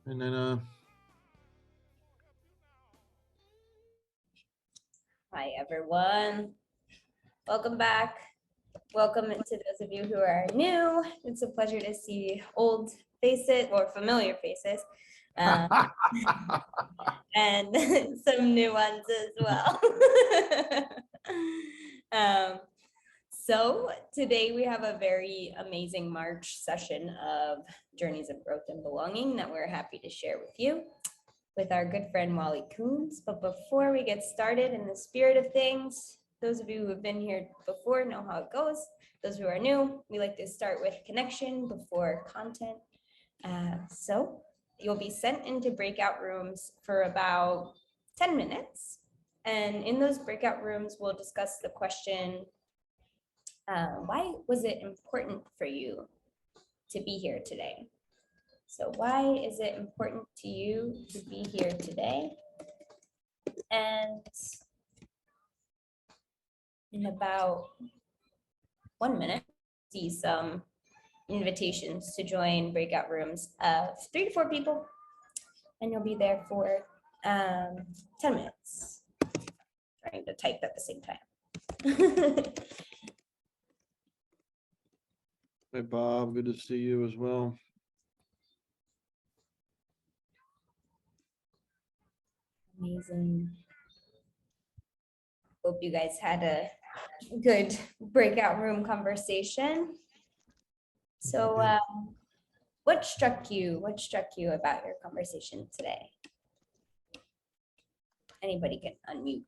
And then Hi, everyone. Welcome back. Welcome to those of you who are new. It's a pleasure to see old faces or familiar faces and some new ones as well. So today we have a very amazing March session of Journeys of Growth and Belonging that we're happy to share with you with our good friend Wally Coons. But before we get started, in the spirit of things, those of you who have been here before know how it goes. Those who are new, we like to start with connection before content. So you'll be sent into breakout rooms for about 10 minutes. And in those breakout rooms, we'll discuss the question, why was it important for you to be here today? So why is it important to you to be here today? And in about 1 minute, see some invitations to join breakout rooms of 3 to 4 people, and you'll be there for 10 minutes. Trying to type at the same time. hey Bob, good to see you as well. Amazing. Hope you guys had a good breakout room conversation. So what struck you about your conversation today? Anybody can unmute.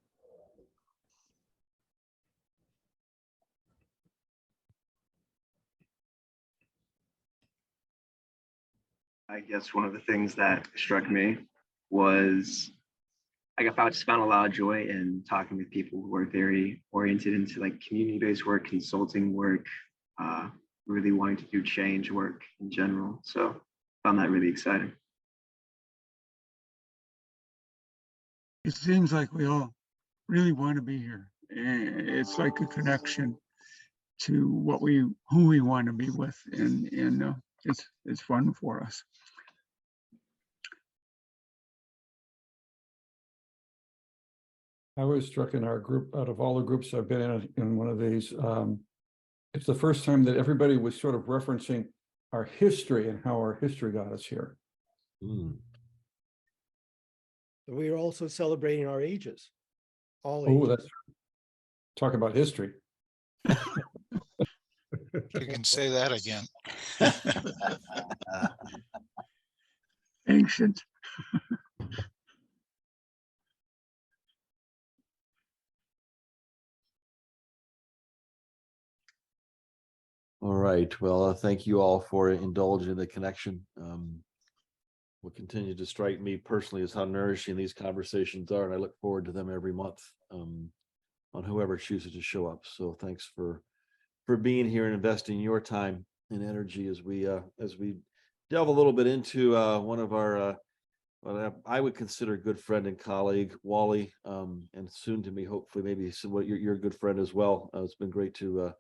I guess one of the things that struck me was I just found a lot of joy in talking with people who are very oriented into like community-based work, consulting work, really wanting to do change work in general. So found that really exciting. It seems like we all really want to be here. It's like a connection to who we want to be with, and it's fun for us. I was struck in our group, out of all the groups I've been in one of these, it's the first time that everybody was sort of referencing our history and how our history got us here. We are also celebrating our ages. All Oh, ages. that's talk about history. You can say that again. Ancient. All right. Well, thank you all for indulging the connection. What continue to strike me personally is how nourishing these conversations are, and I look forward to them every month on whoever chooses to show up. So thanks for being here and investing your time and energy as we delve a little bit into one of our what I would consider a good friend and colleague, Wally, and soon to me, hopefully, maybe somewhat you're a good friend as well. It's been great to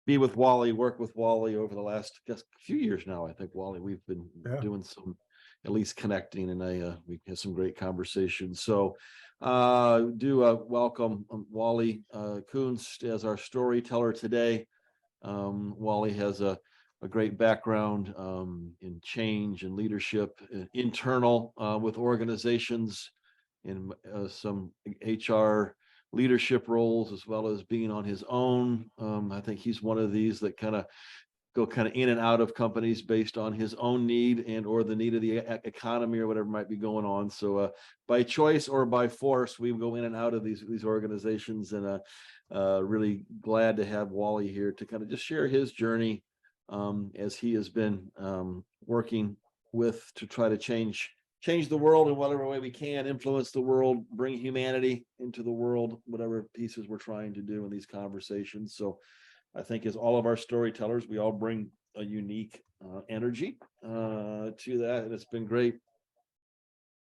be with Wally, work with Wally over the last few years now. I think Wally, we've been doing some, at least connecting, and we had some great conversations. So welcome Wally Coons as our storyteller today. Wally has a great background in change and leadership, internal with organizations, in some HR leadership roles, as well as being on his own. I think he's one of these that kind of go in and out of companies based on his own need and or the need of the economy or whatever might be going on. So by choice or by force, we go in and out of these organizations, and really glad to have Wally here to kind of just share his journey as he has been working to try to change the world in whatever way we can, influence the world, bring humanity into the world, whatever pieces we're trying to do in these conversations. So I think as all of our storytellers, we all bring a unique energy to that. And it's been great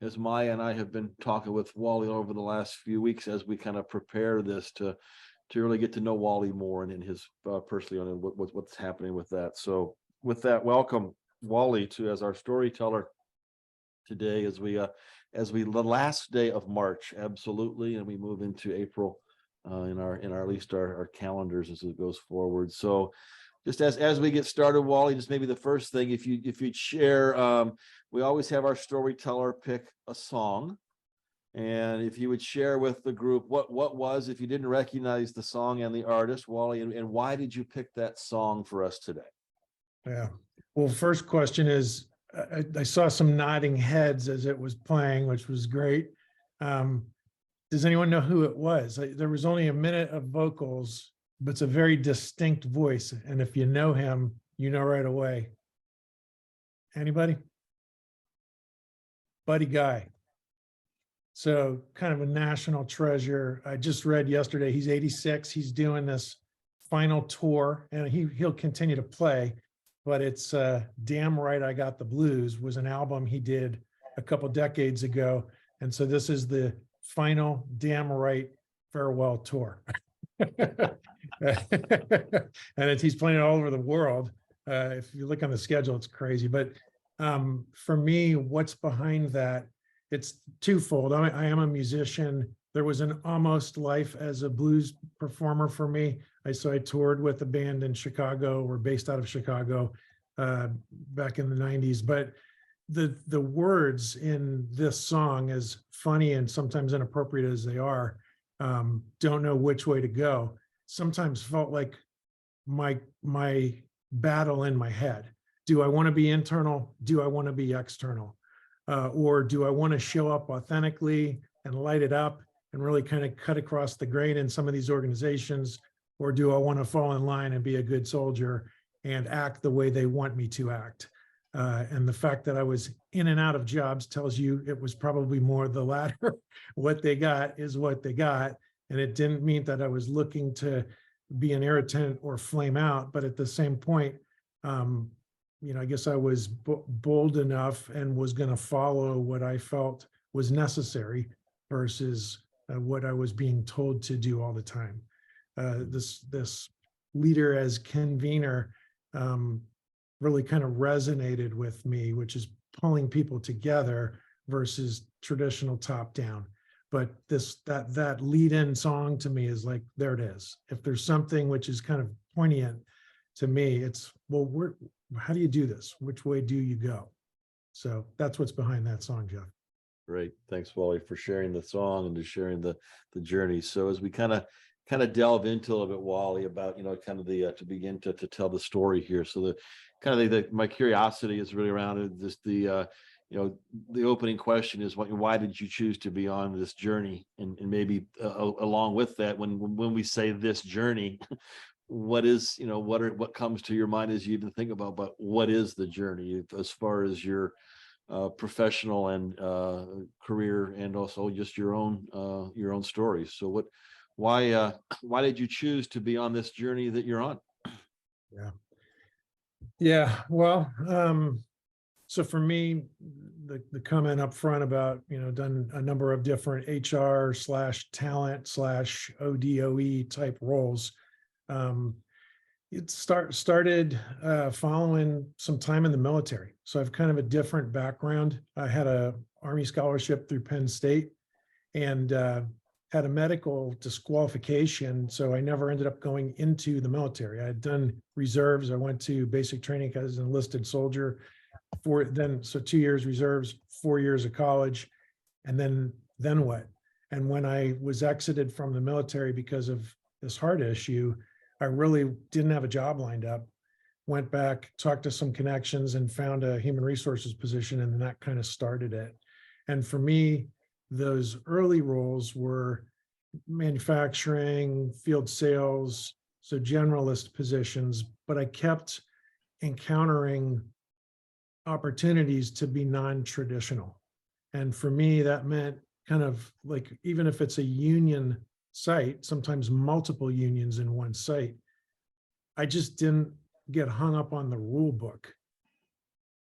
as Maya and I have been talking with Wally over the last few weeks as we kind of prepare this to really get to know Wally more and in his personally on what's happening with that. So with that, welcome Wally as our storyteller. today as we the last day of March, absolutely, and we move into April in our at least our calendars as it goes forward. So just as we get started, Wally, just maybe the first thing, if you'd share, we always have our storyteller pick a song. And if you would share with the group what was, if you didn't recognize the song and the artist, Wally, and why did you pick that song for us today? Yeah. Well, first question is, I saw some nodding heads as it was playing, which was great. Does anyone know who it was? There was only a minute of vocals, but it's a very distinct voice. And if you know him, you know right away. Anybody? Buddy Guy. So kind of a national treasure. I just read yesterday, he's 86. He's doing this final tour and he'll continue to play, but it's Damn Right I Got the Blues was an album he did a couple decades ago. And so this is the final Damn Right farewell tour. And he's playing it all over the world. If you look on the schedule, it's crazy. But for me, what's behind that? It's twofold. I am a musician. There was an almost life as a blues performer for me. I toured with a band in Chicago. We're based out of Chicago back in the 90s. But the words in this song, as funny and sometimes inappropriate as they are, don't know which way to go. Sometimes felt like my battle in my head. Do I want to be internal? Do I want to be external? Or do I want to show up authentically and light it up and really kind of cut across the grain in some of these organizations? Or do I want to fall in line and be a good soldier and act the way they want me to act? And the fact that I was in and out of jobs tells you it was probably more the latter. What they got is what they got. And it didn't mean that I was looking to be an irritant or flame out. But at the same point, I guess I was bold enough and was going to follow what I felt was necessary versus what I was being told to do all the time. This leader as convener really kind of resonated with me, which is pulling people together versus traditional top down. But that lead-in song to me is like, there it is. If there's something which is kind of poignant to me, it's, well, how do you do this? Which way do you go? So that's what's behind that song, Jeff. Great. Thanks, Wally, for sharing the song and to sharing the journey. So as we kind of delve into a little bit, Wally, about, kind of the to begin to tell the story here. So my curiosity is really around just the opening question is why did you choose to be on this journey? And maybe along with that, when we say this journey, what is, what comes to your mind as you even think about, but what is the journey as far as your professional and career, and also just your own stories? So why did you choose to be on this journey that you're on? Yeah. Well, so for me, the comment up front about, done a number of different HR/talent/ ODOE type roles. It started following some time in the military. So I've kind of a different background. I had a Army scholarship through Penn State and had a medical disqualification. So I never ended up going into the military. I had done reserves. I went to basic training as an enlisted soldier so 2 years reserves, 4 years of college, and then what? And when I was exited from the military because of this heart issue, I really didn't have a job lined up. Went back, talked to some connections and found a human resources position, and then that kind of started it. And for me, those early roles were manufacturing, field sales, so generalist positions, but I kept encountering opportunities to be non-traditional. And for me, that meant kind of like, even if it's a union site, sometimes multiple unions in one site, I just didn't get hung up on the rule book.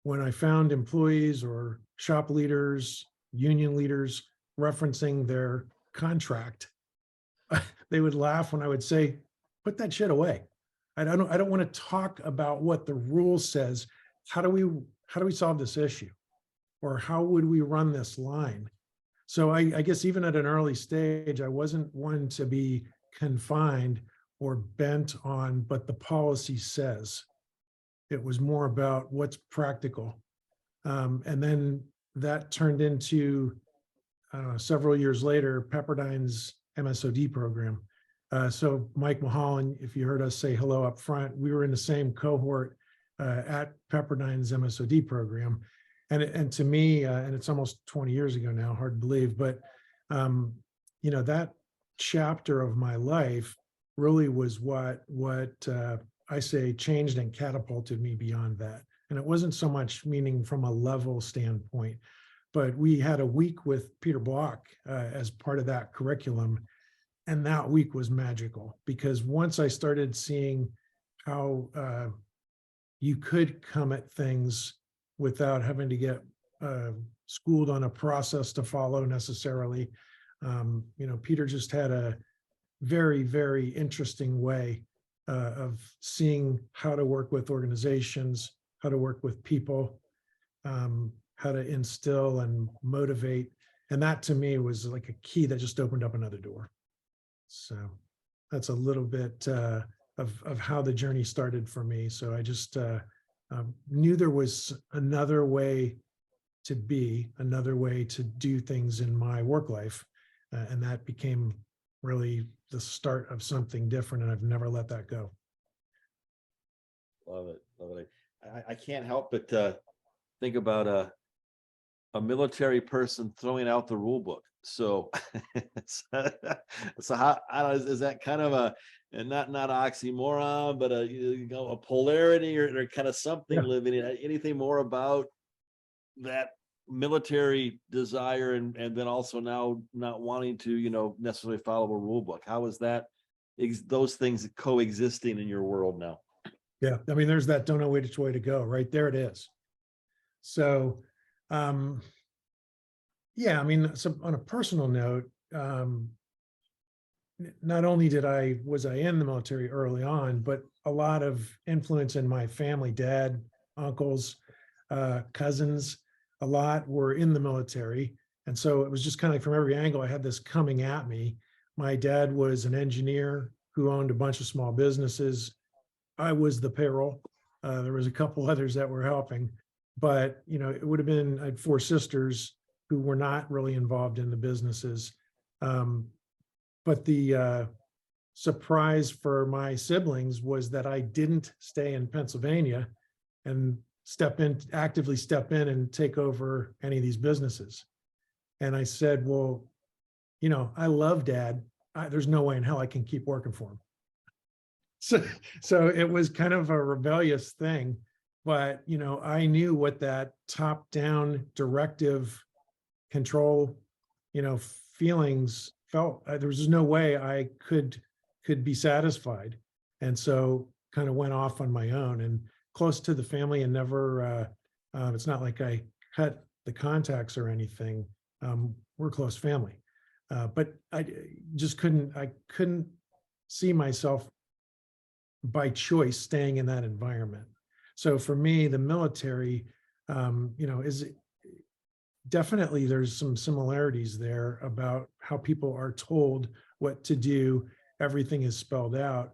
When I found employees or shop leaders, union leaders referencing their contract, they would laugh when I would say, put that shit away. I don't want to talk about what the rule says. How do we solve this issue? or how would we run this line? So I guess even at an early stage, I wasn't one to be confined or bent on, but the policy says. It was more about what's practical. And then that turned into, I don't know, several years later, Pepperdine's MSOD program. So Mike Mulholland, if you heard us say hello up front, we were in the same cohort at Pepperdine's MSOD program. And to me, and it's almost 20 years ago now, hard to believe, but that chapter of my life really was what I say changed and catapulted me beyond that. And it wasn't so much meaning from a level standpoint, but we had a week with Peter Block as part of that curriculum. And that week was magical because once I started seeing how you could come at things without having to get schooled on a process to follow necessarily. Peter just had a very, very interesting way of seeing how to work with organizations, how to work with people, how to instill and motivate. And that to me was like a key that just opened up another door. So that's a little bit of how the journey started for me. So I just knew there was another way to be, another way to do things in my work life. And that became really the start of something different. And I've never let that go. Love it. Love it. I can't help but think about a military person throwing out the rule book. So, so how, I don't know, is that kind of a, and not oxymoron, but a polarity or kind of something Yeah. living in anything more about that military desire and then also now not wanting to, necessarily follow a rule book? How is that, those things coexisting in your world now? Yeah. I mean, there's that don't know which way to go, right? There it is. So, yeah, I mean, so on a personal note, not only was I in the military early on, but a lot of influence in my family, dad, uncles, cousins, a lot were in the military. And so it was just kind of from every angle, I had this coming at me. My dad was an engineer who owned a bunch of small businesses. I was the payroll. There was a couple others that were helping, but it would have been, I had 4 sisters who were not really involved in the businesses. But the surprise for my siblings was that I didn't stay in Pennsylvania and actively step in and take over any of these businesses. And I said, well, I love Dad. There's no way in hell I can keep working for him. So it was kind of a rebellious thing, but I knew what that top-down directive control, feelings felt. There was just no way I could be satisfied. And so kind of went off on my own and close to the family and never, it's not like I cut the contacts or anything. We're close family. But I just couldn't see myself by choice staying in that environment. So for me, the military, is definitely there's some similarities there about how people are told what to do. Everything is spelled out.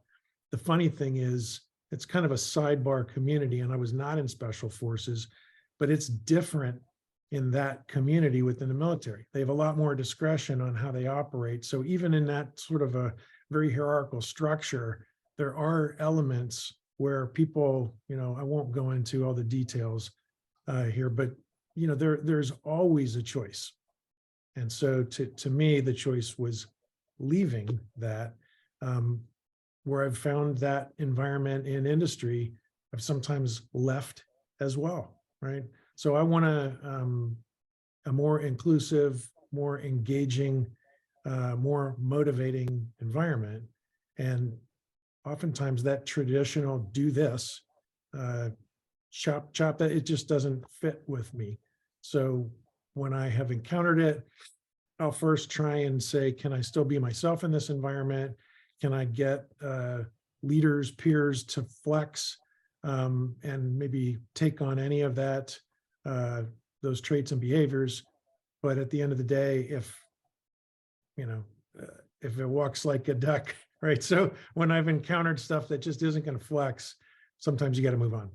The funny thing is, it's kind of a sidebar community, and I was not in special forces, but it's different in that community within the military. They have a lot more discretion on how they operate. So even in that sort of a very hierarchical structure, there are elements where people, I won't go into all the details here, but there's always a choice. And so to me, the choice was leaving that, where I've found that environment in industry, I've sometimes left as well, right? So I want a more inclusive, more engaging, more motivating environment. And oftentimes that traditional do this, chop that, it just doesn't fit with me. So when I have encountered it, I'll first try and say, can I still be myself in this environment? Can I get leaders, peers to flex and maybe take on any of that those traits and behaviors. But at the end of the day, if if it walks like a duck, right? So when I've encountered stuff that just isn't going to flex, sometimes you got to move on.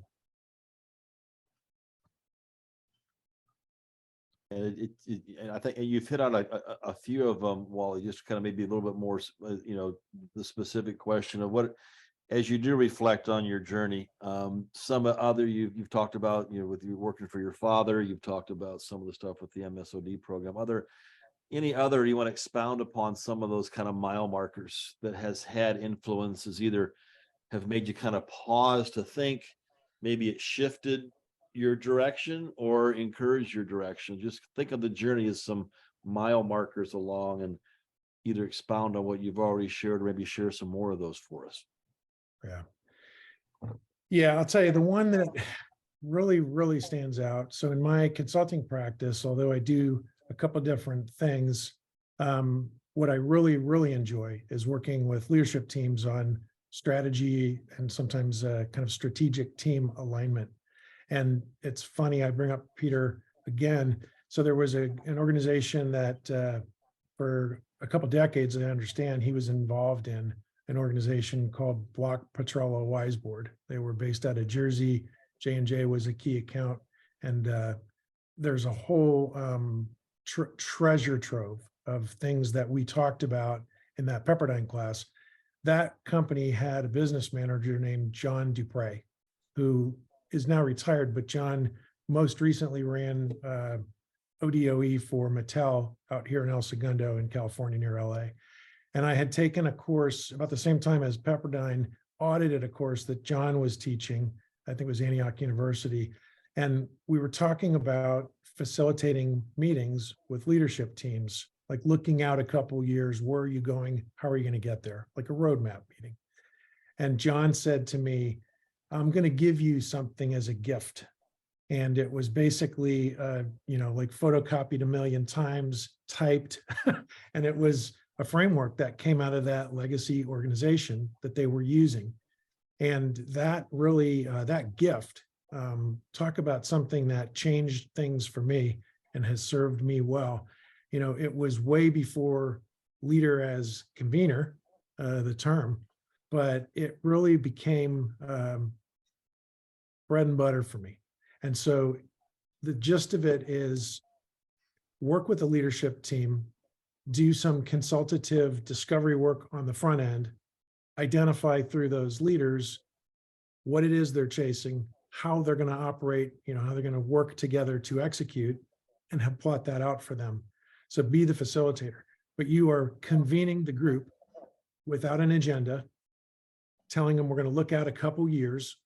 And and I think you've hit on a few of them, Wally, just kind of maybe a little bit more, the specific question of what, as you do reflect on your journey, some other you've talked about, with you working for your father, you've talked about some of the stuff with the MSOD program. Any other you want to expound upon some of those kind of mile markers that has had influences, either have made you kind of pause to think, maybe it shifted your direction or encourage your direction? Just think of the journey as some mile markers along, and either expound on what you've already shared or maybe share some more of those for us. Yeah, I'll tell you the one that really, really stands out. So in my consulting practice, although I do a couple different things, what I really, really enjoy is working with leadership teams on strategy and sometimes kind of strategic team alignment. And it's funny, I bring up Peter again. So there was an organization that for a couple decades, I understand, he was involved in an organization called Block Petrolo Wise Board. They were based out of Jersey. J&J was a key account. And there's a whole treasure trove of things that we talked about in that Pepperdine class. That company had a business manager named John Dupre, who is now retired, but John most recently ran ODOE for Mattel out here in El Segundo in California near LA. And I had taken a course about the same time as Pepperdine audited a course that John was teaching. I think it was Antioch University. And we were talking about facilitating meetings with leadership teams, like looking out a couple of years, where are you going? How are you going to get there? Like a roadmap meeting. And John said to me, I'm going to give you something as a gift. And it was basically, like photocopied a million times, typed, and it was a framework that came out of that legacy organization that they were using. And that really, that gift, talk about something that changed things for me and has served me well. It was way before leader as convener, the term, but it really became bread and butter for me. And so the gist of it is work with the leadership team, do some consultative discovery work on the front end, identify through those leaders what it is they're chasing, how they're going to operate, how they're going to work together to execute, and have plot that out for them. So be the facilitator, but you are convening the group without an agenda, telling them we're going to look at a couple years,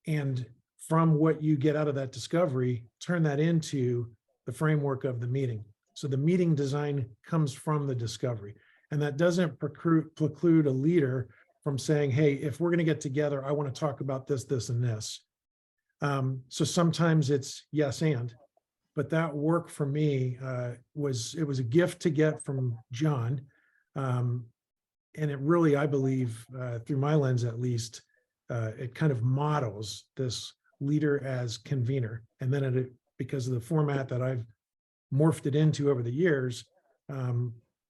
and from what you get out of that discovery, turn that into the framework of the meeting. So the meeting design comes from the discovery. And that doesn't preclude a leader from saying, hey, if we're going to get together, I want to talk about this, this, and this. So sometimes it's yes, and, but that work for me was a gift to get from John. And it really, I believe, through my lens at least, it kind of models this leader as convener. And then because of the format that I've morphed it into over the years,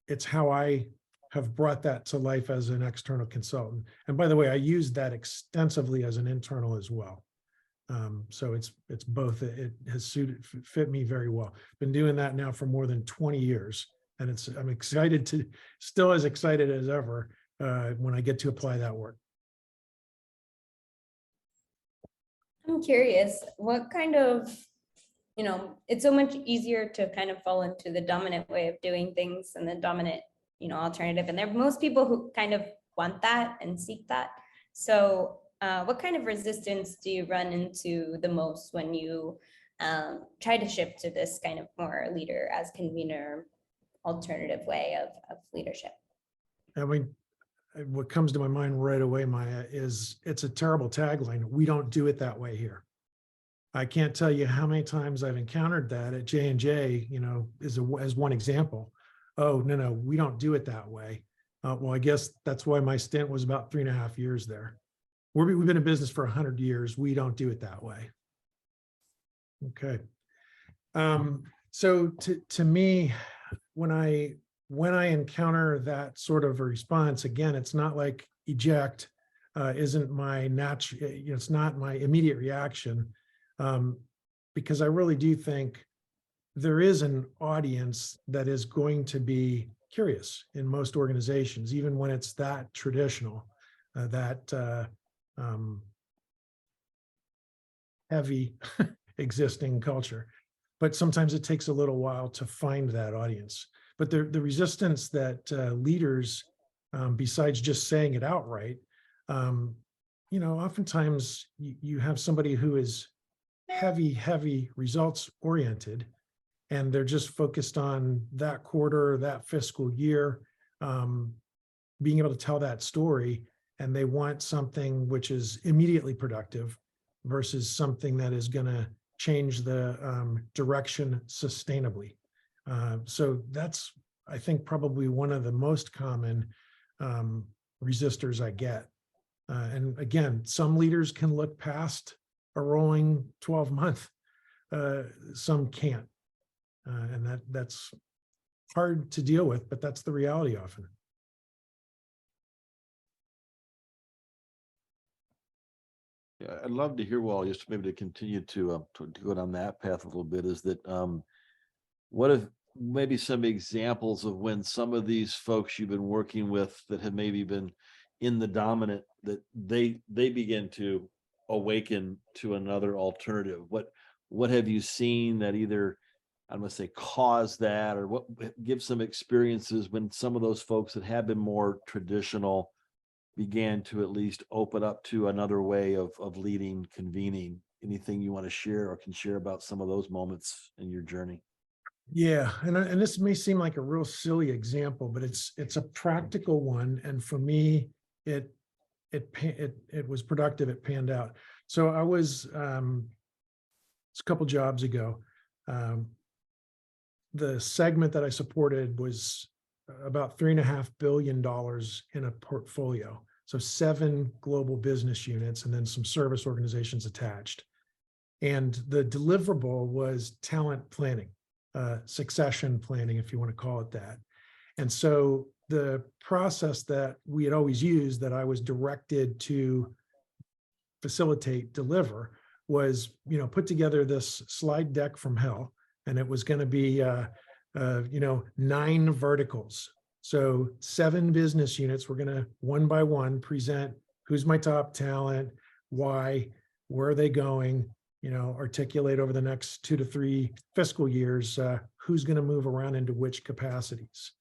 it's how I have brought that to life as an external consultant. And by the way, I used that extensively as an internal as well. So it's both. It has fit me very well. Been doing that now for more than 20 years. And I'm still as excited as ever when I get to apply that work. I'm curious, what kind of, it's so much easier to kind of fall into the dominant way of doing things and the dominant, alternative. And there are most people who kind of want that and seek that. So what kind of resistance do you run into the most when you try to shift to this kind of more leader as convener alternative way of leadership? I mean, what comes to my mind right away, Maya, is it's a terrible tagline. We don't do it that way here. I can't tell you how many times I've encountered that at J&J, as one example. Oh, no, we don't do it that way. Well, I guess that's why my stint was about 3.5 years there. We've been in business for 100 years. We don't do it that way. Okay. So to me, when I encounter that sort of a response, again, it's not like eject isn't my natural, it's not my immediate reaction. Because I really do think there is an audience that is going to be curious in most organizations, even when it's that traditional, heavy existing culture. But sometimes it takes a little while to find that audience. But the resistance that leaders, besides just saying it outright, oftentimes you have somebody who is heavy results oriented, and they're just focused on that quarter, that fiscal year, being able to tell that story, and they want something which is immediately productive versus something that is going to change the direction sustainably. So that's, I think, probably one of the most common resistors I get. And again, some leaders can look past a rolling 12-month, some can't. And that's hard to deal with, but that's the reality often. Yeah, I'd love to hear, Wally, just maybe to continue to go down that path a little bit, is that what if maybe some examples of when some of these folks you've been working with that have maybe been in the dominant, that they begin to awaken to another alternative? What have you seen that either, I'm going to say, cause that, or what give some experiences when some of those folks that have been more traditional began to at least open up to another way of leading, convening? Anything you want to share or can share about some of those moments in your journey? Yeah, and this may seem like a real silly example, but it's a practical one, and for me, it was productive. It panned out. So I was it's a couple jobs ago. The segment that I supported was about $3.5 billion in a portfolio. So 7 global business units and then some service organizations attached. And the deliverable was talent planning, succession planning, if you want to call it that. And so the process that we had always used, that I was directed to facilitate, deliver, was, put together this slide deck from hell. And it was going to be, 9 verticals. So 7 business units. We're going to one by one present who's my top talent, why, where are they going, articulate over the next 2 to 3 fiscal years, who's going to move around into which capacities.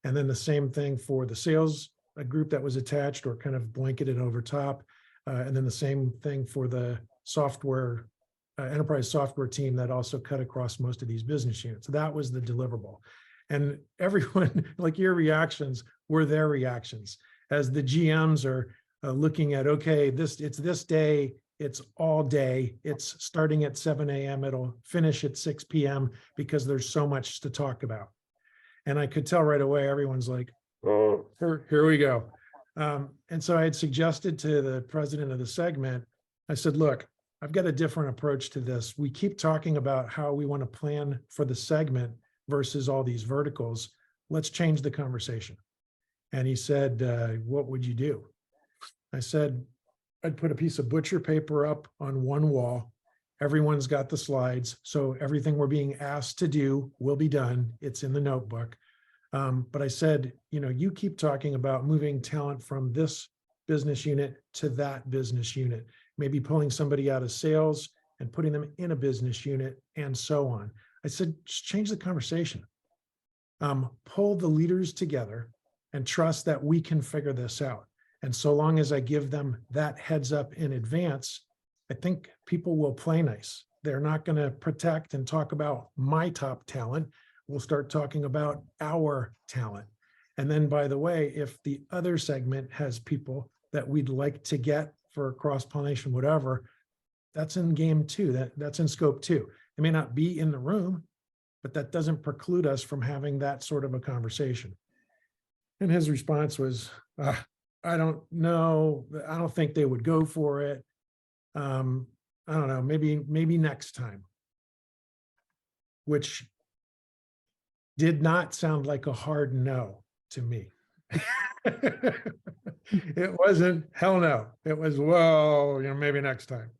And then the same thing for the sales, a group that was attached or kind of blanketed over top. And then the same thing for the software, enterprise software team that also cut across most of these business units. So that was the deliverable. And everyone, like your reactions were their reactions as the GMs are looking at, okay, it's this day, it's all day, it's starting at 7 a.m., it'll finish at 6 p.m. because there's so much to talk about. And I could tell right away, everyone's like, oh, here we go. And so I had suggested to the president of the segment, I said, look, I've got a different approach to this. We keep talking about how we want to plan for the segment versus all these verticals. Let's change the conversation. And he said, what would you do? I said, I'd put a piece of butcher paper up on one wall. Everyone's got the slides. So everything we're being asked to do will be done. It's in the notebook. But I said, you keep talking about moving talent from this business unit to that business unit, maybe pulling somebody out of sales and putting them in a business unit and so on. I said, just change the conversation. Pull the leaders together and trust that we can figure this out. And so long as I give them that heads up in advance, I think people will play nice. They're not going to protect and talk about my top talent. We'll start talking about our talent. And then, by the way, if the other segment has people that we'd like to get for cross-pollination, whatever, that's in game too. That's in scope too. It may not be in the room, but that doesn't preclude us from having that sort of a conversation. And his response was, I don't know. I don't think they would go for it. I don't know, maybe next time. which did not sound like a hard no to me. It wasn't hell no. It was, well, maybe next time.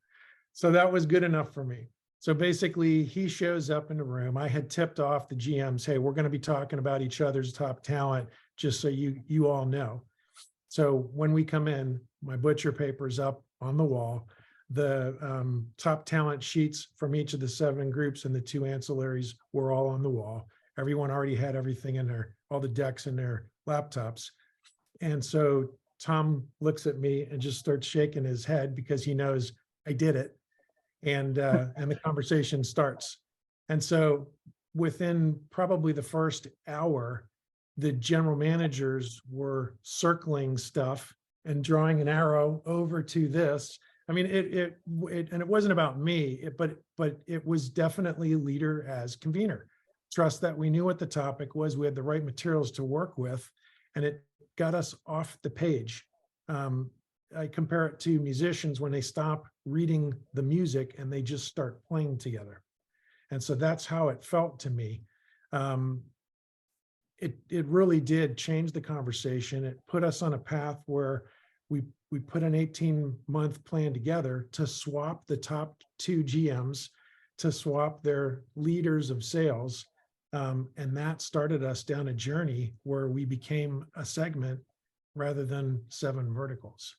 So that was good enough for me. So basically, he shows up in the room. I had tipped off the GMs, hey, we're going to be talking about each other's top talent, just so you all know. So when we come in, my butcher paper's up on the wall. The top talent sheets from each of the 7 groups and the 2 ancillaries were all on the wall. Everyone already had everything in there, all the decks in their laptops. And so Tom looks at me and just starts shaking his head because he knows I did it. And the conversation starts. And so within probably the first hour, the general managers were circling stuff and drawing an arrow over to this. I mean, and it wasn't about me, but it was definitely leader as convener. Trust that we knew what the topic was, we had the right materials to work with, and it got us off the page. I compare it to musicians when they stop reading the music and they just start playing together. And so that's how it felt to me. It really did change the conversation. It put us on a path where we put an 18-month plan together to swap the top 2 GMs, to swap their leaders of sales. And that started us down a journey where we became a segment rather than 7 verticals.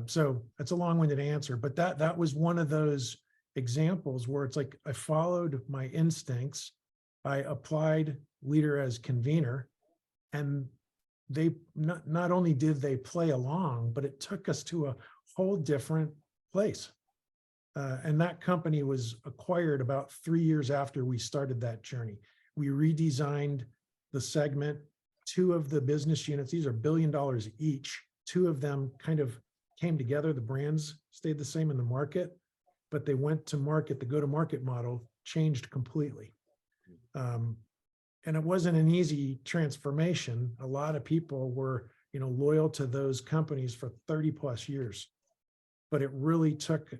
So that's a long-winded answer, but that was one of those examples where it's like I followed my instincts. I applied leader as convener, and they not only did they play along, but it took us to a whole different place. And that company was acquired about 3 years after we started that journey. We redesigned the segment. 2 of the business units, these are $1 billion each. 2 of them kind of came together. The brands stayed the same in the market, but they went to market. The go-to-market model changed completely. And it wasn't an easy transformation. A lot of people were, loyal to those companies for 30 plus years, but it really took,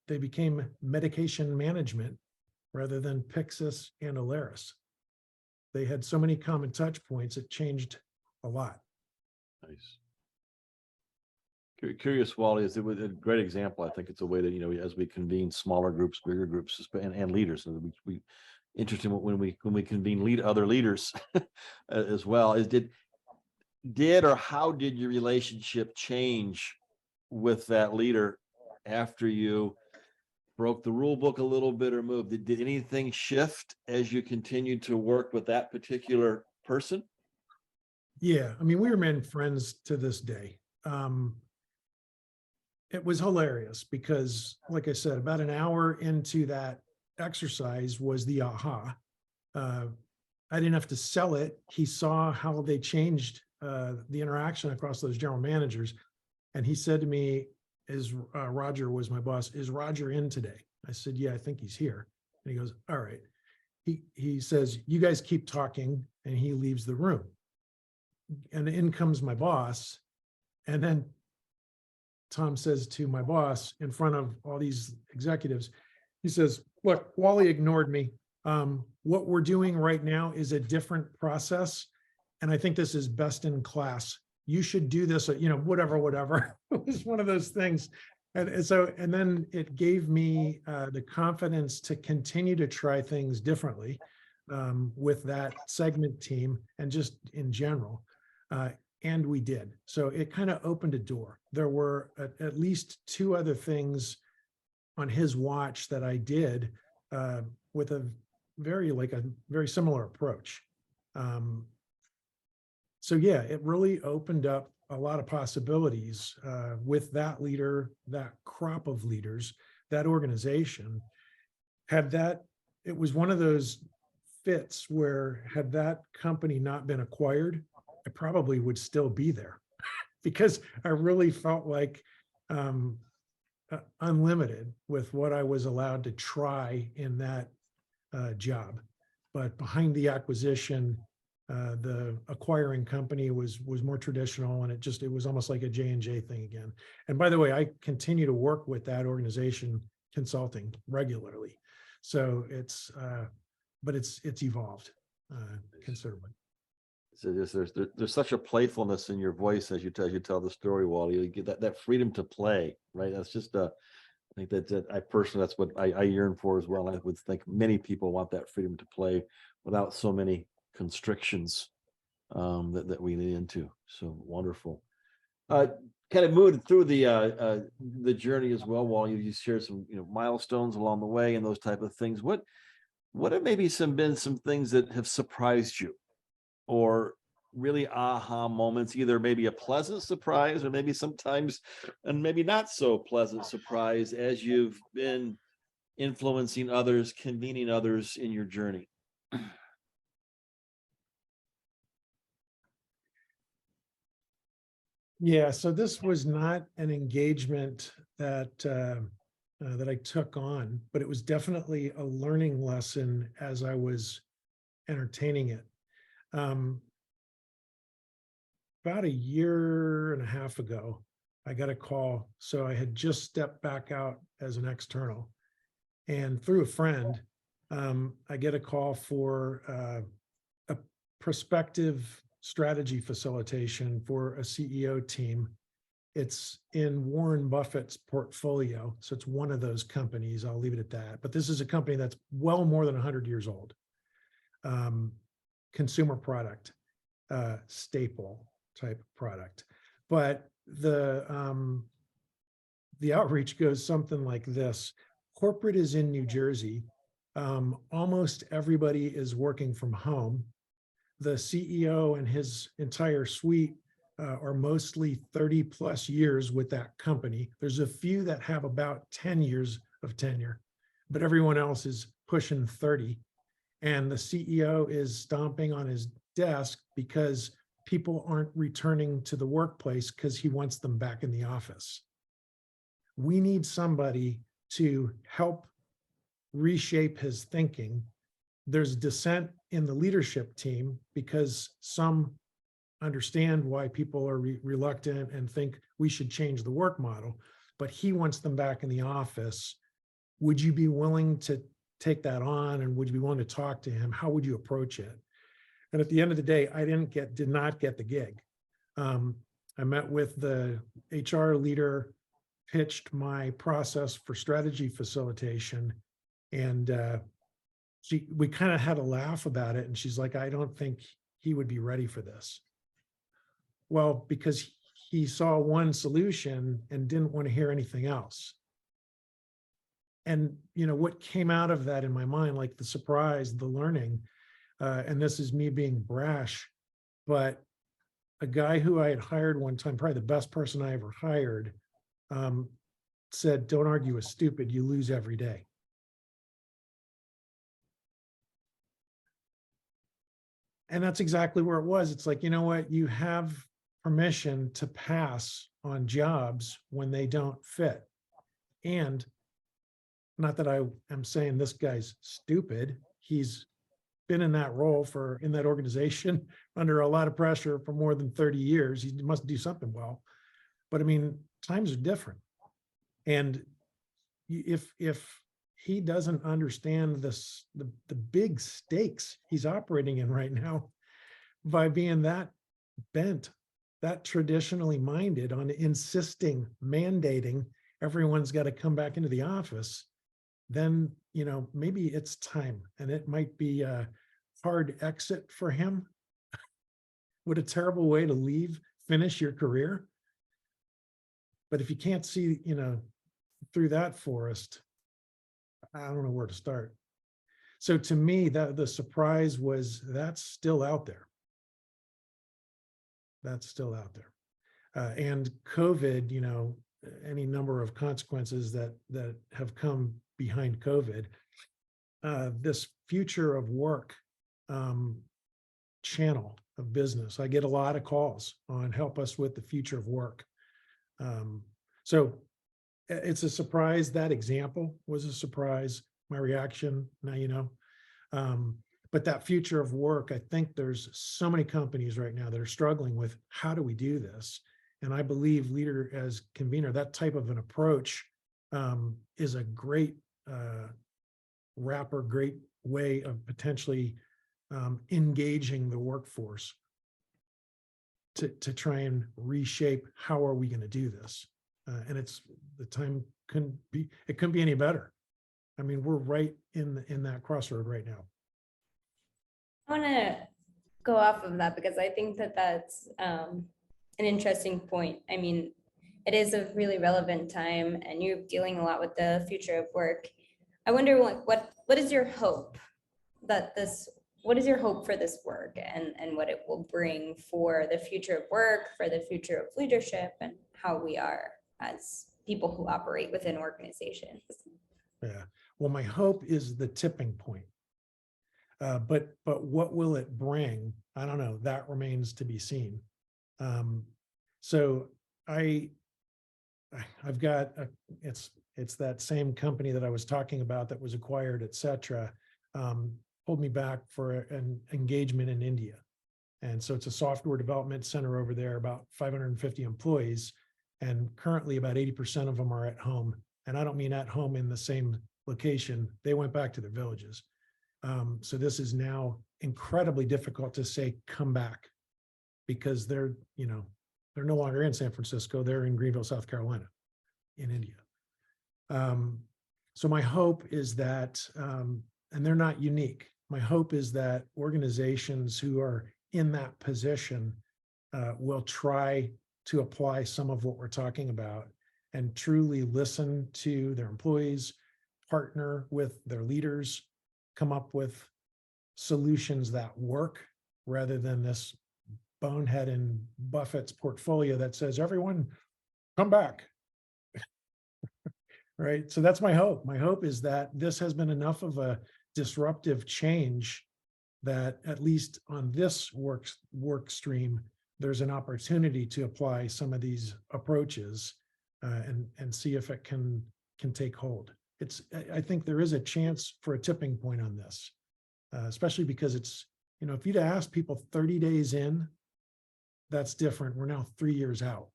they became medication management rather than Pyxis and Alaris. They had so many common touch points, it changed a lot. Nice. Curious, Wally, is it a great example? I think it's a way that, as we convene smaller groups, bigger groups, and leaders, and we interesting when we convene other leaders as well. Did or how did your relationship change with that leader after you broke the rule book a little bit or moved? Did anything shift as you continued to work with that particular person? Yeah, I mean, we remain friends to this day. It was hilarious because, like I said, about an hour into that exercise was the aha. I didn't have to sell it. He saw how they changed the interaction across those general managers. And he said to me, Roger was my boss, is Roger in today? I said, yeah, I think he's here. And he goes, all right. He says, you guys keep talking, and he leaves the room. And in comes my boss. And then Tom says to my boss in front of all these executives, he says, look, Wally ignored me. What we're doing right now is a different process. And I think this is best in class. You should do this, whatever. It was one of those things. And then it gave me the confidence to continue to try things differently with that segment team and just in general. And we did. So it kind of opened a door. There were at least 2 other things on his watch that I did with a very similar approach. So yeah, it really opened up a lot of possibilities with that leader, that crop of leaders, that organization. It was one of those fits where had that company not been acquired, I probably would still be there because I really felt like unlimited with what I was allowed to try in that job. But behind the acquisition, the acquiring company was more traditional, and it was almost like a J&J thing again. And by the way, I continue to work with that organization consulting regularly. So but it's evolved considerably. So there's such a playfulness in your voice as you tell the story, Wally. You get that freedom to play, right? That's just I think that I personally, that's what I yearn for as well. I would think many people want that freedom to play without so many constrictions that we lean into. So wonderful. Kind of moving through the journey as well, Wally. You shared some milestones along the way and those type of things. What have maybe been some things that have surprised you, or really aha moments, either maybe a pleasant surprise or maybe sometimes and maybe not so pleasant surprise as you've been influencing others, convening others in your journey? Yeah, so this was not an engagement that that I took on, but it was definitely a learning lesson as I was entertaining it. Um, about a year and a half ago, I got a call. So I had just stepped back out as an external, and through a friend, I get a call for a prospective strategy facilitation for a CEO team. It's in Warren Buffett's portfolio. So it's one of those companies. I'll leave it at that. But this is a company that's well more than 100 years old. Consumer product, staple type product. But the outreach goes something like this. Corporate is in New Jersey. Almost everybody is working from home. The CEO and his entire suite are mostly 30 plus years with that company. There's a few that have about 10 years of tenure, but everyone else is pushing 30. And the CEO is stomping on his desk because people aren't returning to the workplace because he wants them back in the office. We need somebody to help reshape his thinking. There's dissent in the leadership team because some understand why people are reluctant and think we should change the work model, but he wants them back in the office. Would you be willing to take that on, and would you be willing to talk to him? How would you approach it? And at the end of the day, I did not get the gig. I met with the HR leader, pitched my process for strategy facilitation, and we kind of had a laugh about it. And she's like, I don't think he would be ready for this. Well, because he saw one solution and didn't want to hear anything else. And what came out of that in my mind, like the surprise, the learning, and this is me being brash, but a guy who I had hired one time, probably the best person I ever hired, said, don't argue with stupid, you lose every day. And that's exactly where it was. It's like, you know what? You have permission to pass on jobs when they don't fit. And not that I am saying this guy's stupid. He's been in that role in that organization under a lot of pressure for more than 30 years. He must do something well. But I mean, times are different. And if he doesn't understand the big stakes he's operating in right now, by being that bent, that traditionally minded on insisting, mandating everyone's got to come back into the office, then, maybe it's time, and it might be a hard exit for him. What a terrible way to finish your career. But if you can't see, through that forest, I don't know where to start. So to me, the surprise was that's still out there. That's still out there. And COVID, any number of consequences that have come behind COVID, this future of work channel of business. I get a lot of calls on help us with the future of work. So it's a surprise. That example was a surprise. My reaction, now but that future of work, I think there's so many companies right now that are struggling with how do we do this? And I believe leader as convener, that type of an approach is a great wrapper, great way of potentially engaging the workforce to try and reshape how are we going to do this. And the time couldn't be any better. I mean, we're right in that crossroad right now. I want to go off of that because I think that that's an interesting point. I mean, it is a really relevant time and you're dealing a lot with the future of work. I wonder what is your hope what is your hope for this work and what it will bring for the future of work, for the future of leadership, and how we are as people who operate within organizations? Yeah. Well, my hope is the tipping point. But what will it bring? I don't know. That remains to be seen. So I've got it's that same company that I was talking about that was acquired, et cetera, pulled me back for an engagement in India. And so it's a software development center over there, about 550 employees. And currently about 80% of them are at home. And I don't mean at home in the same location. They went back to their villages. So this is now incredibly difficult to say, come back, because they're no longer in San Francisco. They're in Greenville, South Carolina, in India. So my hope is that, and they're not unique. My hope is that organizations who are in that position will try to apply some of what we're talking about and truly listen to their employees, partner with their leaders, come up with solutions that work rather than this bonehead in Buffett's portfolio that says, everyone come back. Right. So that's my hope. My hope is that this has been enough of a disruptive change that at least on this work stream, there's an opportunity to apply some of these approaches and see if it can take hold. I think there is a chance for a tipping point on this, especially because it's, if you'd ask people 30 days in, that's different. We're now 3 years out.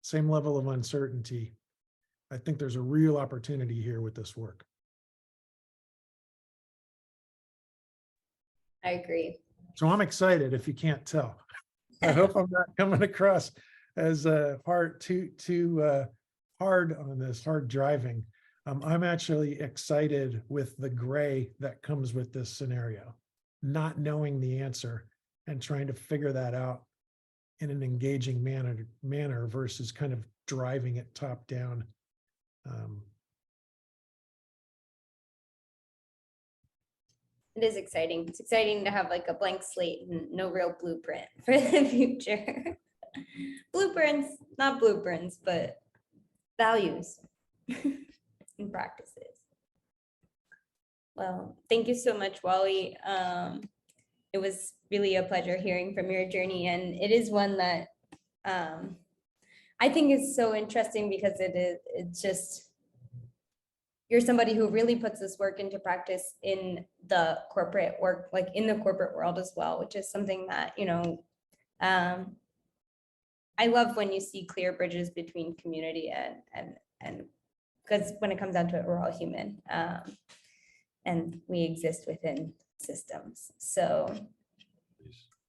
Same level of uncertainty. I think there's a real opportunity here with this work. I agree. So I'm excited if you can't tell. I hope I'm not coming across as hard on this, hard driving. I'm actually excited with the gray that comes with this scenario, not knowing the answer and trying to figure that out in an engaging manner versus kind of driving it top down. It is exciting. It's exciting to have like a blank slate and no real blueprint for the future. Blueprints, not blueprints, but values and practices. Well, thank you so much, Wally. It was really a pleasure hearing from your journey, and it is one that I think is so interesting because it's just, you're somebody who really puts this work into practice in the corporate work, like in the corporate world as well, which is something that, I love when you see clear bridges between community and because when it comes down to it, we're all human and we exist within systems. So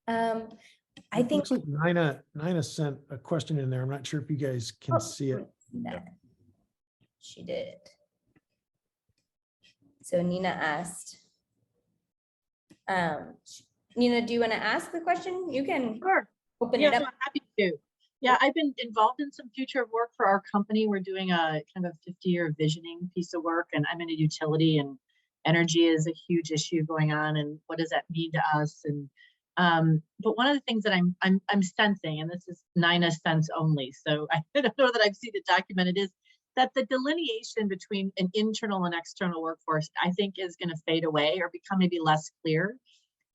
I It think looks like Nina sent a question in there. I'm not sure if you guys can see it. She did. So Nina asked, Nina, do you want to ask the question? You can open it Yeah, up. I'm happy to. Yeah, I've been involved in some future of work for our company. We're doing a kind of 50-year visioning piece of work, and I'm in a utility, and energy is a huge issue going on, and what does that mean to us? And but one of the things that I'm sensing, and this is Nina's sense only, so I don't know that I've seen it documented, is that the delineation between an internal and external workforce, I think, is going to fade away or become maybe less clear.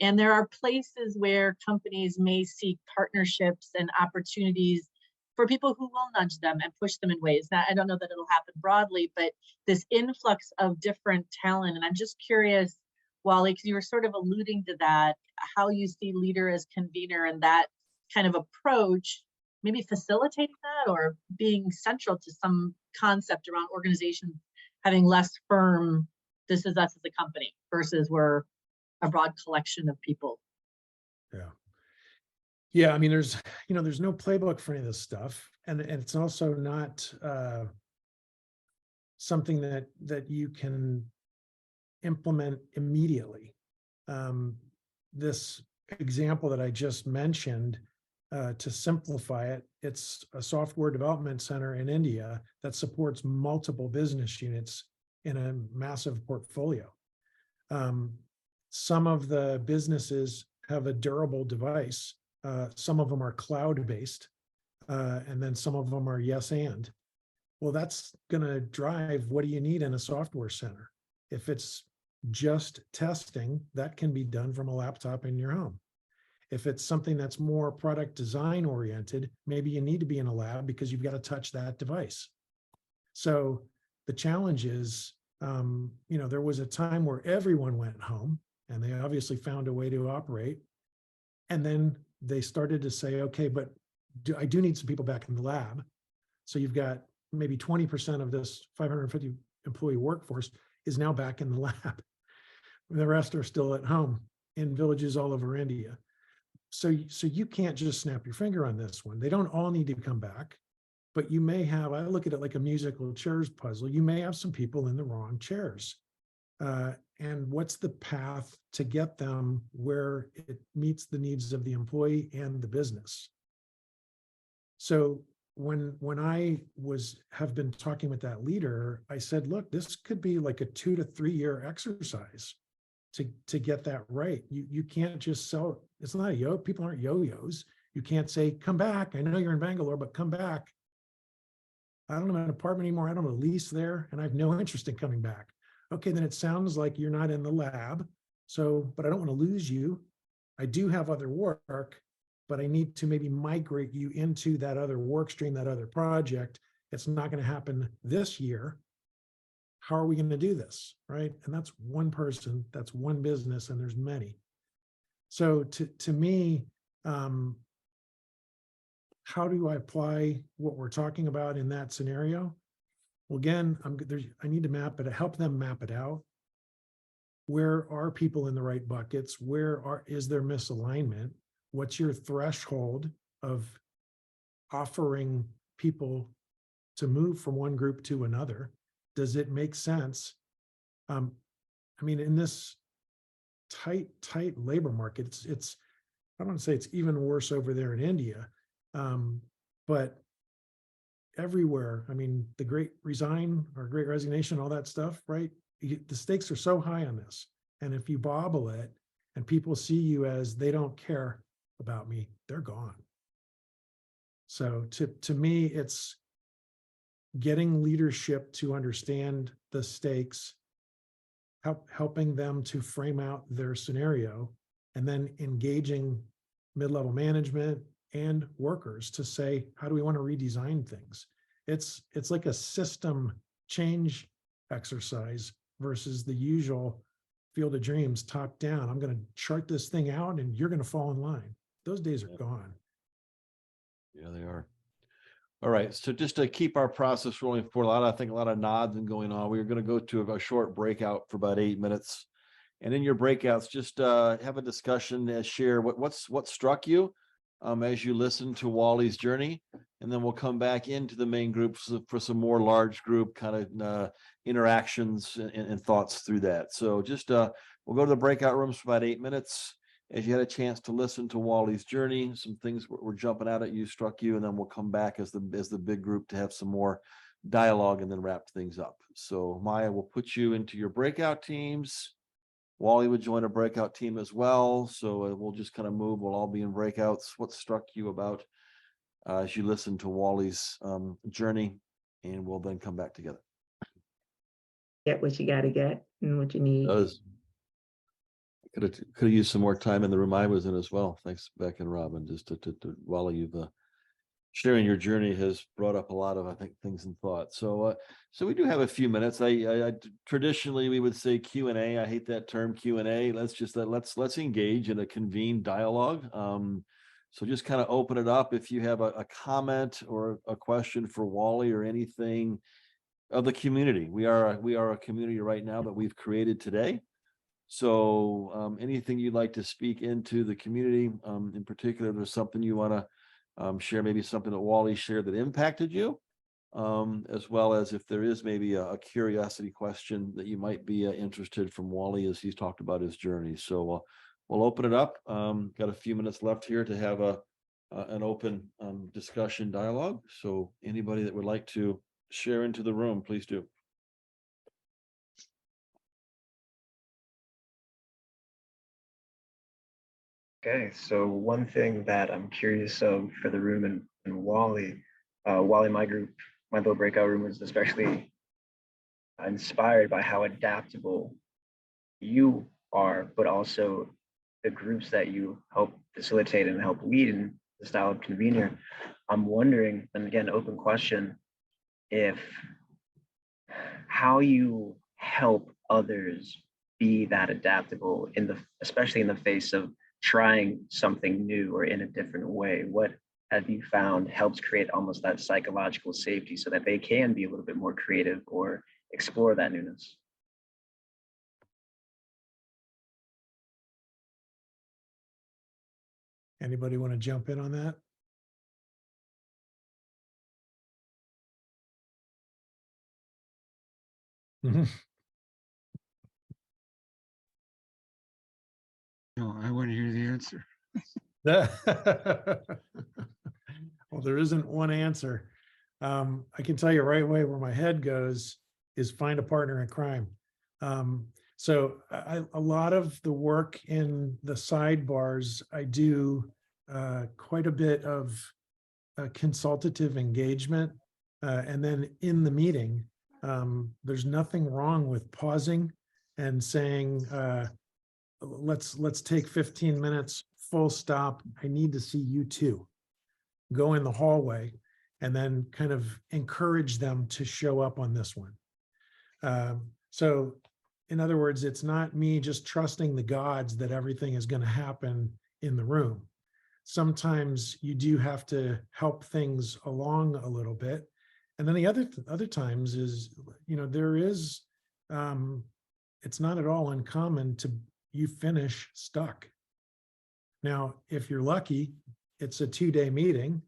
And there are places where companies may seek partnerships and opportunities for people who will nudge them and push them in ways. Now, I don't know that it'll happen broadly, but this influx of different talent, and I'm just curious, Wally, because you were sort of alluding to that, how you see leader as convener and that kind of approach, maybe facilitating that or being central to some concept around organization having less firm, this is us as a company versus we're a broad collection of people. Yeah, I mean, there's no playbook for any of this stuff. And it's also not something that you can implement immediately. This example that I just mentioned, to simplify it, it's a software development center in India that supports multiple business units in a massive portfolio. Some of the businesses have a durable device. Some of them are cloud-based, and then some of them are yes and. Well, that's going to drive what do you need in a software center. If it's just testing, that can be done from a laptop in your home. If it's something that's more product design oriented, maybe you need to be in a lab because you've got to touch that device. So the challenge is, there was a time where everyone went home and they obviously found a way to operate. And then they started to say, okay, but I do need some people back in the lab. So you've got maybe 20% of this 550 employee workforce is now back in the lab. The rest are still at home in villages all over India. So you can't just snap your finger on this one. They don't all need to come back, but you may have, I look at it like a musical chairs puzzle. You may have some people in the wrong chairs. And what's the path to get them where it meets the needs of the employee and the business? So when I have been talking with that leader, I said, look, this could be like a 2 to 3 year exercise to get that right. You can't just sell, it's not a yo, people aren't yo-yos. You can't say, come back. I know you're in Bangalore, but come back. I don't have an apartment anymore. I don't have a lease there and I have no interest in coming back. Okay, then it sounds like you're not in the lab. So, but I don't want to lose you. I do have other work, but I need to maybe migrate you into that other work stream, that other project. It's not going to happen this year. How are we going to do this? Right. And that's one person, that's one business, and there's many. So to me, how do I apply what we're talking about in that scenario? Well, again, I need to map it, help them map it out. Where are people in the right buckets? Is there misalignment? What's your threshold of offering people to move from one group to another? Does it make sense? I mean, in this tight labor market, it's I don't want to say it's even worse over there in India, but everywhere. I mean, the Great Resignation, all that stuff, right? The stakes are so high on this. And if you bobble it and people see you as they don't care about me, they're gone. So to me, it's getting leadership to understand the stakes, helping them to frame out their scenario, and then engaging mid-level management and workers to say, how do we want to redesign things? It's like a system change exercise versus the usual Field of Dreams top down. I'm going to chart this thing out and you're going to fall in line. Those days are gone. Yeah, they are. All right. So just to keep our process rolling forward, I think a lot of nods and going on. We're going to go to a short breakout for about 8 minutes. And in your breakouts, just have a discussion, share what struck you as you listen to Wally's journey. And then we'll come back into the main groups for some more large group kind of interactions and thoughts through that. So just we'll go to the breakout rooms for about 8 minutes. As you had a chance to listen to Wally's journey, some things were jumping out at you, struck you, and then we'll come back as the big group to have some more dialogue and then wrap things up. So Maya will put you into your breakout teams. Wally would join a breakout team as well. So we'll just kind of move. We'll all be in breakouts. What struck you about as you listen to Wally's journey, and we'll then come back together. Get what you got to get and what you need. Could have used some more time in the room I was in as well. Thanks, Beck and Robin. Just to Wally, you've sharing your journey has brought up a lot of, I think, things and thoughts. So we do have a few minutes. I traditionally we would say Q&A. I hate that term Q&A. Let's engage in a convened dialogue. So just kind of open it up. If you have a comment or a question for Wally or anything, of the community. We are a community right now that we've created today. So anything you'd like to speak into the community, in particular, if there's something you want to share, maybe something that Wally shared that impacted you, as well as if there is maybe a curiosity question that you might be interested from Wally as he's talked about his journey. So we'll open it up. Got a few minutes left here to have an open discussion dialogue. So anybody that would like to share into the room, please do. Okay, so one thing that I'm curious of for the room and Wally, my group, my little breakout room was especially inspired by how adaptable you are, but also the groups that you help facilitate and help lead in the style of convener. I'm wondering, and again, open question, if how you help others be that adaptable especially in the face of trying something new or in a different way. What have you found helps create almost that psychological safety so that they can be a little bit more creative or explore that newness? Anybody want to jump in on that? Mhm. No, I want to hear the answer. Well, there isn't one answer. I can tell you right away where my head goes is find a partner in crime. So a lot of the work in the sidebars, I do quite a bit of consultative engagement. And then in the meeting, there's nothing wrong with pausing and saying, let's take 15 minutes, full stop. I need to see you too. Go in the hallway and then kind of encourage them to show up on this one. So in other words, it's not me just trusting the gods that everything is going to happen in the room. Sometimes you do have to help things along a little bit. And then the other times is, there is, it's not at all uncommon to you finish stuck. Now, if you're lucky, it's a 2-day meeting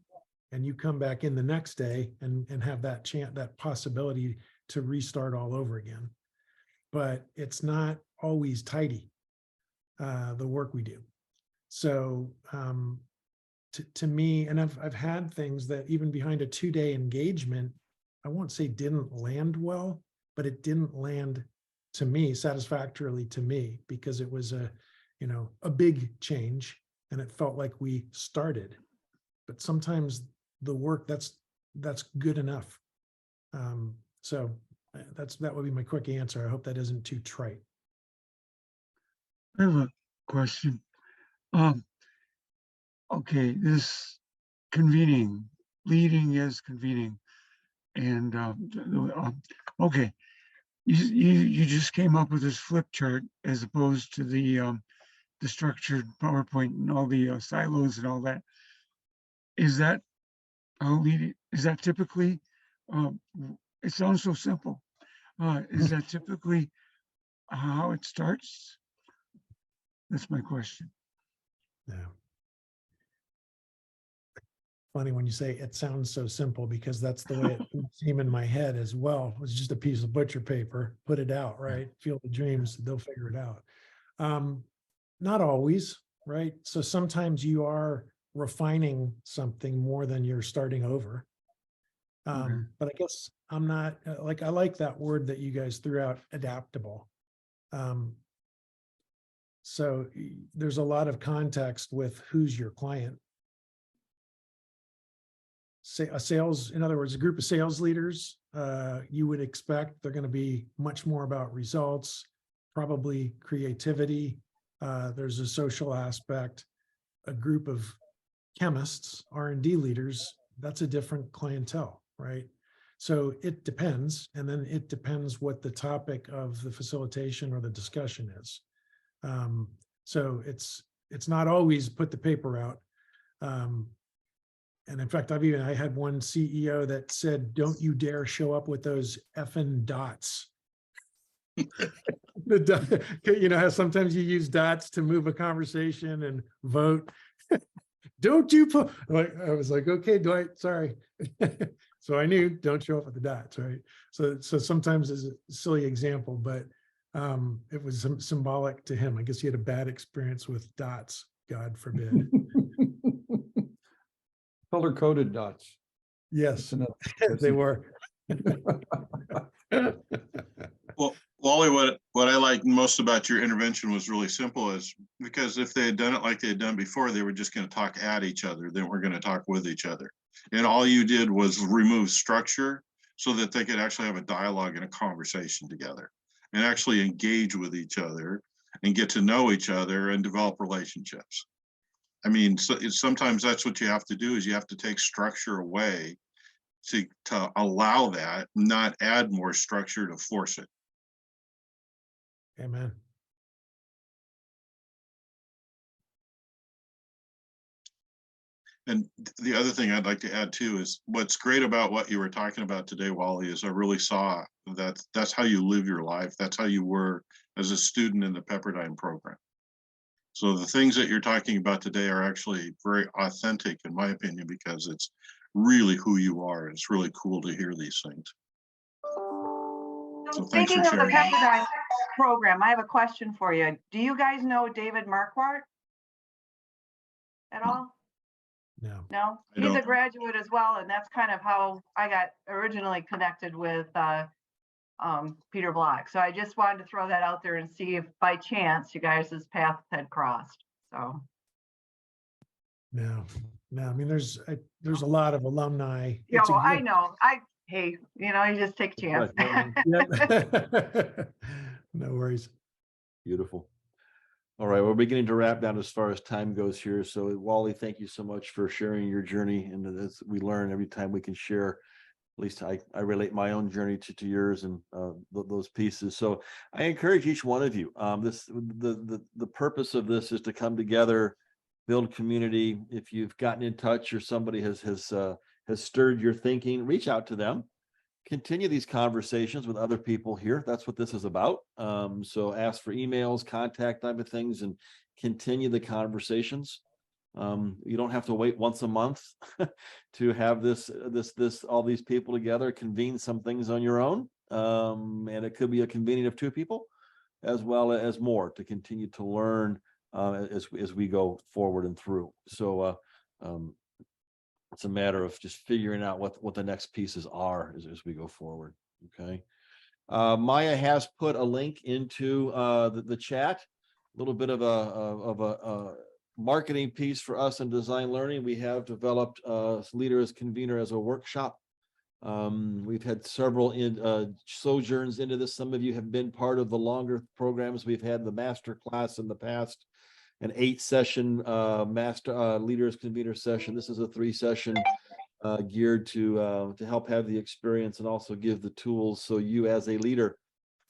and you come back in the next day and have that possibility to restart all over again. But it's not always tidy, the work we do. So to me, and I've had things that even behind a 2-day engagement, I won't say didn't land well, but it didn't land to me satisfactorily to me because it was a big change and it felt like we started. But sometimes the work that's good enough. So that would be my quick answer. I hope that isn't too trite. I have a question. Okay, this convening, leading as convening, and okay, you just came up with this flip chart as opposed to the structured PowerPoint and all the silos and all that. Is that leading? Is that typically? It sounds so simple. Is that typically how it starts? That's my question. Yeah. Funny when you say it sounds so simple because that's the way it seemed in my head as well. It was just a piece of butcher paper, put it out, right? Field of Dreams, they'll figure it out. Not always, right? So sometimes you are refining something more than you're starting over. But I guess I'm not I like that word that you guys threw out, adaptable. So there's a lot of context with who's your client. Say in other words, a group of sales leaders, you would expect they're going to be much more about results, probably creativity. There's a social aspect. A group of chemists, R&D leaders, that's a different clientele, right? So it depends. And then it depends what the topic of the facilitation or the discussion is. So it's not always put the paper out. And in fact, I had one CEO that said, "Don't you dare show up with those effing dots." You know how sometimes you use dots to move a conversation and vote. Don't you put, like, I was like, okay, Dwight, sorry. So I knew, don't show up with the dots, right? So sometimes it's a silly example, but it was symbolic to him. I guess he had a bad experience with dots, God forbid. Color coded dots. Yes, That's they were. Well, Wally, what I liked most about your intervention was really simple, is because if they had done it like they had done before, they were just going to talk at each other. They weren't going to talk with each other. And all you did was remove structure so that they could actually have a dialogue and a conversation together and actually engage with each other and get to know each other and develop relationships. I mean, so sometimes that's what you have to do, is you have to take structure away to allow that, not add more structure to force it. Amen. And the other thing I'd like to add too is what's great about what you were talking about today, Wally, is I really saw that that's how you live your life. That's how you were as a student in the Pepperdine program. So the things that you're talking about today are actually very authentic, in my opinion, because it's really who you are. It's really cool to hear these things. So thanks Speaking for of the sharing. Pepperdine program, I have a question for you. Do you guys know David Marquardt at all? No. No, I he's a don't. graduate as well, and that's kind of how I got originally connected with Peter Block. So I just wanted to throw that out there and see if by chance you guys' paths had crossed. So No. I mean, there's a lot of alumni. yeah, It's a well, I gift. know. Hey, you just take a chance. Yep. No worries. Beautiful. All right, we're beginning to wrap down as far as time goes here. So Wally, thank you so much for sharing your journey. And as we learn every time we can share, at least I relate my own journey to yours and those pieces. So I encourage each one of you. The purpose of this is to come together, build community. If you've gotten in touch or somebody has stirred your thinking, reach out to them. Continue these conversations with other people here. That's what this is about. So ask for emails, contact type of things, and continue the conversations. You don't have to wait once a month to have this all these people together, convene some things on your own. And it could be a convening of two people as well as more to continue to learn as we go forward and through. So it's a matter of just figuring out what the next pieces are as we go forward. Okay. Maya has put a link into the chat, a little bit of a marketing piece for us in design learning. We have developed Leader as Convener as a workshop. We've had several sojourns into this. Some of you have been part of the longer programs. We've had the master class in the past, an 8-session master Leader as Convener session. This is a 3-session geared to help have the experience and also give the tools so you as a leader,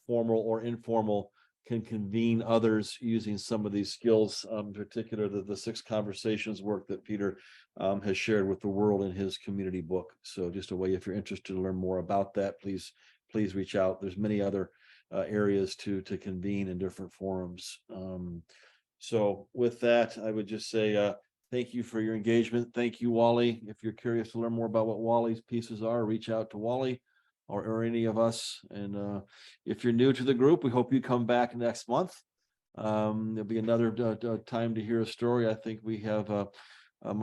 formal or informal, can convene others using some of these skills, in particular the 6 conversations work that Peter has shared with the world in his community book. So just a way, if you're interested to learn more about that, please reach out. There's many other areas to convene in different forums. So with that, I would just say thank you for your engagement. Thank you, Wally. If you're curious to learn more about what Wally's pieces are, reach out to Wally or any of us. And if you're new to the group, we hope you come back next month. There'll be another time to hear a story. I think we have,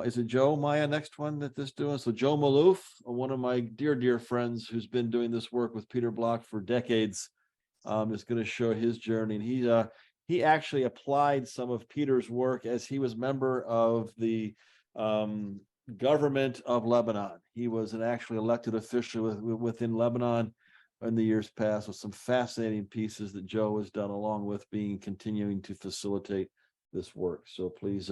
is it Joe Maya next one that this doing? So Joe Maloof, one of my dear friends who's been doing this work with Peter Block for decades, is going to show his journey. And he actually applied some of Peter's work as he was member of the government of Lebanon. He was an actually elected official within Lebanon in the years past, with some fascinating pieces that Joe has done, along with continuing to facilitate this work. So please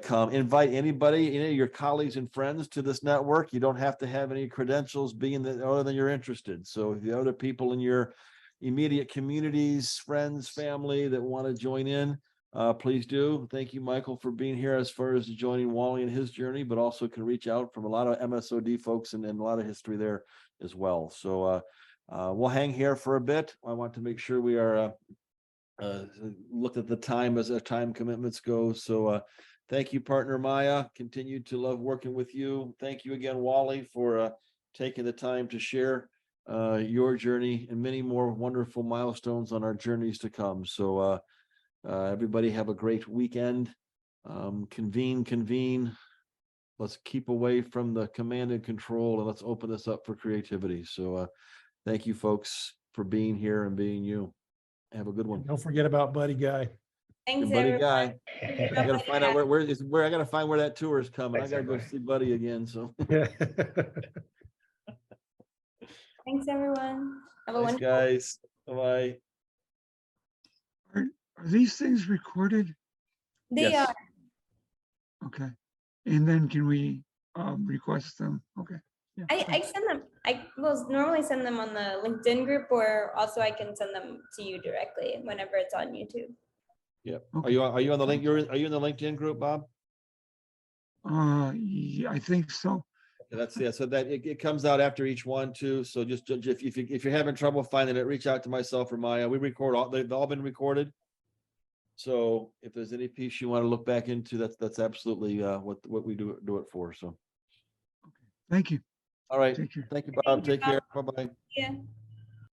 come, invite anybody, your colleagues and friends to this network. You don't have to have any credentials other than you're interested. So if you have other people in your immediate communities, friends, family that want to join in, please do. Thank you, Michael, for being here as far as joining Wally in his journey, but also can reach out from a lot of MSOD folks and a lot of history there as well. So we'll hang here for a bit. I want to make sure we are look at the time as our time commitments go. So thank you, partner Maya. Continue to love working with you. Thank you again, Wally, for taking the time to share your journey and many more wonderful milestones on our journeys to come. So everybody have a great weekend. Convene. Let's keep away from the command and control, and let's open this up for creativity. So thank you, folks, for being here and being you. Have a good one. Don't forget about Buddy Guy. Thanks, Buddy everyone. Guy. I gotta find out where I gotta find where that tour is coming. I Thanks, gotta go everybody. see Buddy again. So Thanks, everyone. Have a thanks, wonderful. guys. Bye. Are these things recorded? They Yes. Okay. And then can we request them? Okay. Yeah. I send them, I will normally send them on the LinkedIn group, or also I can send them to you directly whenever it's on YouTube. Yep. Okay. Are you on the link? Are you in the LinkedIn group, Bob? Yeah, I think so. That's so that it comes out after each one too. So just if you're having trouble finding it, reach out to myself or Maya. We record they've all been recorded. So if there's any piece you want to look back into, that's absolutely what we do it for. So Thank you. all right. Take care. Thank you, Bob. Thank you, Take care. Bob. Bye-bye. Yeah.